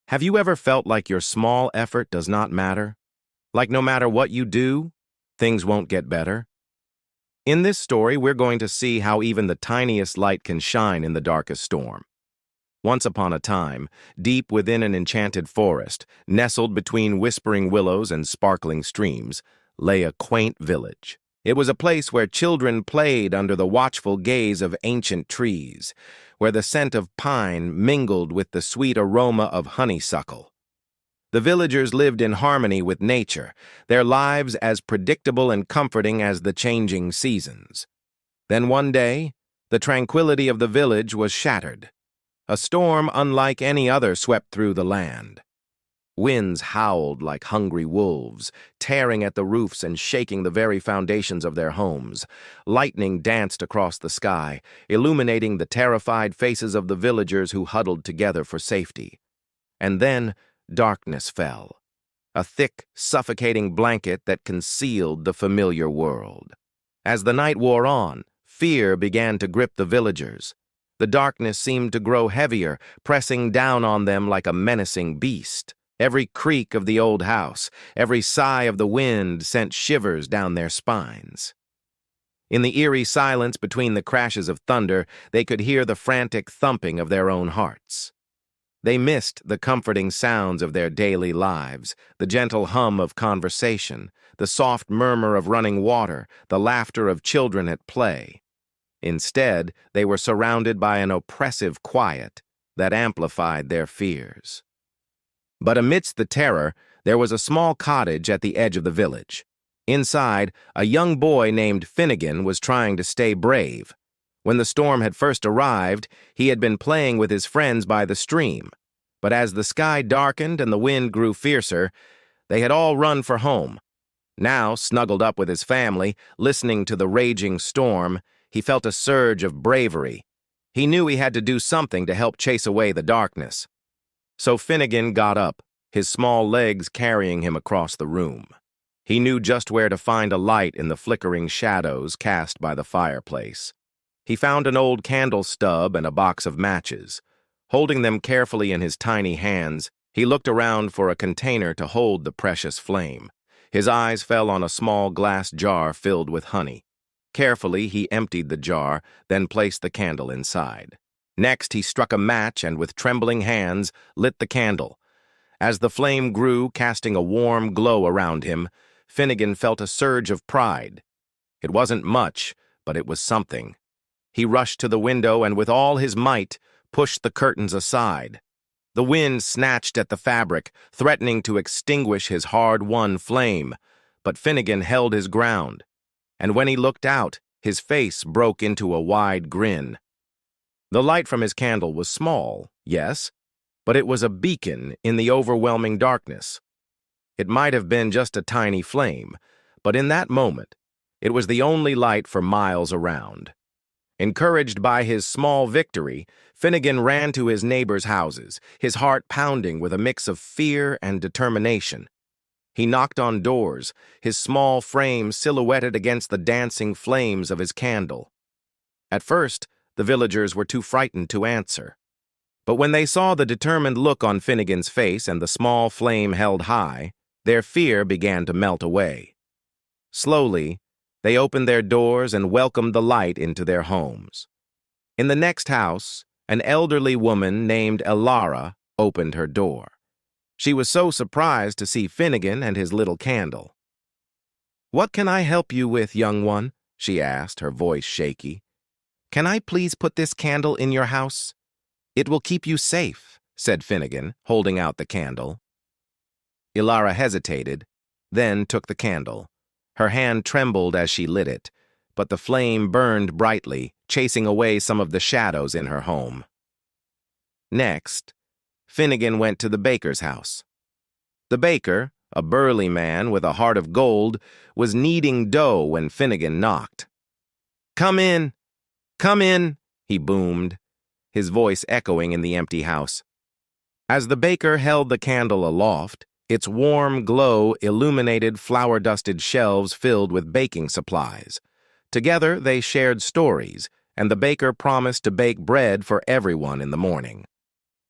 Have you ever felt like your small effort does not matter? Like no matter what you do, things won't get better? In this story, we're going to see how even the tiniest light can shine in the darkest storm. Once upon a time, deep within an enchanted forest, nestled between whispering willows and sparkling streams, lay a quaint village. It was a place where children played under the watchful gaze of ancient trees, where the scent of pine mingled with the sweet aroma of honeysuckle. The villagers lived in harmony with nature, their lives as predictable and comforting as the changing seasons. Then one day, the tranquility of the village was shattered. A storm unlike any other swept through the land. Winds howled like hungry wolves, tearing at the roofs and shaking the very foundations of their homes. Lightning danced across the sky, illuminating the terrified faces of the villagers who huddled together for safety. And then darkness fell, a thick, suffocating blanket that concealed the familiar world. As the night wore on, fear began to grip the villagers. The darkness seemed to grow heavier, pressing down on them like a menacing beast. Every creak of the old house, every sigh of the wind sent shivers down their spines. In the eerie silence between the crashes of thunder, they could hear the frantic thumping of their own hearts. They missed the comforting sounds of their daily lives, the gentle hum of conversation, the soft murmur of running water, the laughter of children at play. Instead, they were surrounded by an oppressive quiet that amplified their fears. But amidst the terror, there was a small cottage at the edge of the village. Inside, a young boy named Finnegan was trying to stay brave. When the storm had first arrived, he had been playing with his friends by the stream. But as the sky darkened and the wind grew fiercer, they had all run for home. Now, snuggled up with his family, listening to the raging storm, he felt a surge of bravery. He knew he had to do something to help chase away the darkness. So Finnegan got up, his small legs carrying him across the room. He knew just where to find a light in the flickering shadows cast by the fireplace. He found an old candle stub and a box of matches. Holding them carefully in his tiny hands, he looked around for a container to hold the precious flame. His eyes fell on a small glass jar filled with honey. Carefully, he emptied the jar, then placed the candle inside. Next, he struck a match and, with trembling hands, lit the candle. As the flame grew, casting a warm glow around him, Finnegan felt a surge of pride. It wasn't much, but it was something. He rushed to the window and, with all his might, pushed the curtains aside. The wind snatched at the fabric, threatening to extinguish his hard-won flame, but Finnegan held his ground. And when he looked out, his face broke into a wide grin. The light from his candle was small, yes, but it was a beacon in the overwhelming darkness. It might have been just a tiny flame, but in that moment, it was the only light for miles around. Encouraged by his small victory, Finnegan ran to his neighbors' houses, his heart pounding with a mix of fear and determination. He knocked on doors, his small frame silhouetted against the dancing flames of his candle. At first, the villagers were too frightened to answer. But when they saw the determined look on Finnegan's face and the small flame held high, their fear began to melt away. Slowly, they opened their doors and welcomed the light into their homes. In the next house, an elderly woman named Elara opened her door. She was so surprised to see Finnegan and his little candle. "What can I help you with, young one?" she asked, her voice shaky. "Can I please put this candle in your house?" "It will keep you safe," said Finnegan, holding out the candle. Elara hesitated, then took the candle. Her hand trembled as she lit it, but the flame burned brightly, chasing away some of the shadows in her home. Next, Finnegan went to the baker's house. The baker, a burly man with a heart of gold, was kneading dough when Finnegan knocked. "Come in! Come in!" he boomed, his voice echoing in the empty house. As the baker held the candle aloft, its warm glow illuminated flour-dusted shelves filled with baking supplies. Together, they shared stories, and the baker promised to bake bread for everyone in the morning.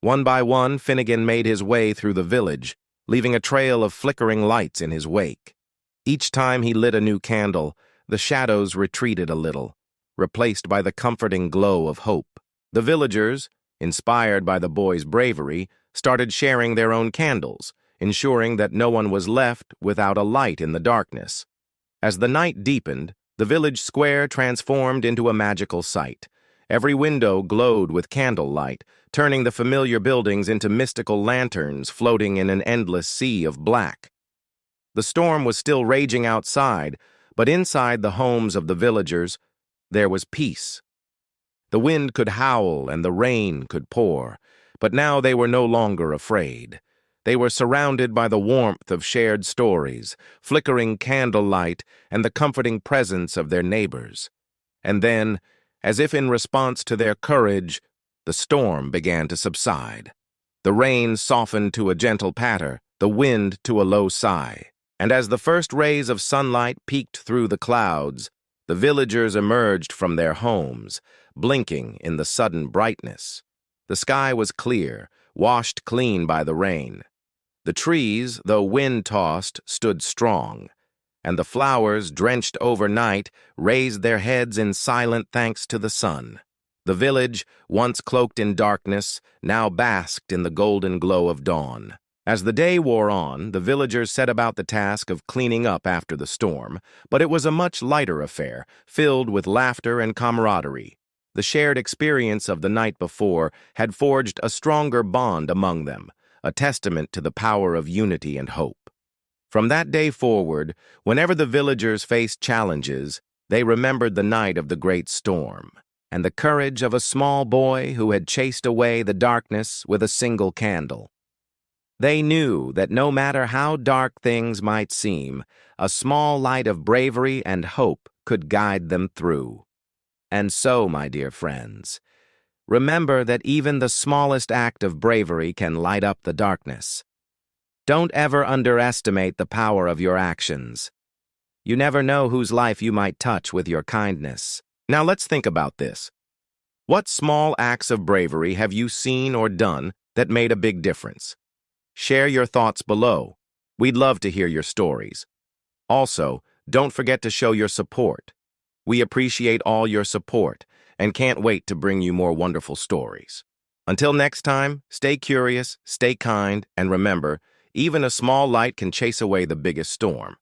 One by one, Finnegan made his way through the village, leaving a trail of flickering lights in his wake. Each time he lit a new candle, the shadows retreated a little, replaced by the comforting glow of hope. The villagers, inspired by the boy's bravery, started sharing their own candles, ensuring that no one was left without a light in the darkness. As the night deepened, the village square transformed into a magical sight. Every window glowed with candlelight, turning the familiar buildings into mystical lanterns floating in an endless sea of black. The storm was still raging outside, but inside the homes of the villagers, there was peace. The wind could howl and the rain could pour, but now they were no longer afraid. They were surrounded by the warmth of shared stories, flickering candlelight, and the comforting presence of their neighbors. And then, as if in response to their courage, the storm began to subside. The rain softened to a gentle patter, the wind to a low sigh. And as the first rays of sunlight peeked through the clouds, the villagers emerged from their homes, blinking in the sudden brightness. The sky was clear, washed clean by the rain. The trees, though wind-tossed, stood strong, and the flowers, drenched overnight, raised their heads in silent thanks to the sun. The village, once cloaked in darkness, now basked in the golden glow of dawn. As the day wore on, the villagers set about the task of cleaning up after the storm, but it was a much lighter affair, filled with laughter and camaraderie. The shared experience of the night before had forged a stronger bond among them, a testament to the power of unity and hope. From that day forward, whenever the villagers faced challenges, they remembered the night of the great storm, and the courage of a small boy who had chased away the darkness with a single candle. They knew that no matter how dark things might seem, a small light of bravery and hope could guide them through. And so, my dear friends, remember that even the smallest act of bravery can light up the darkness. Don't ever underestimate the power of your actions. You never know whose life you might touch with your kindness. Now let's think about this. What small acts of bravery have you seen or done that made a big difference? Share your thoughts below. We'd love to hear your stories. Also, don't forget to show your support. We appreciate all your support and can't wait to bring you more wonderful stories. Until next time, stay curious, stay kind, and remember, even a small light can chase away the biggest storm.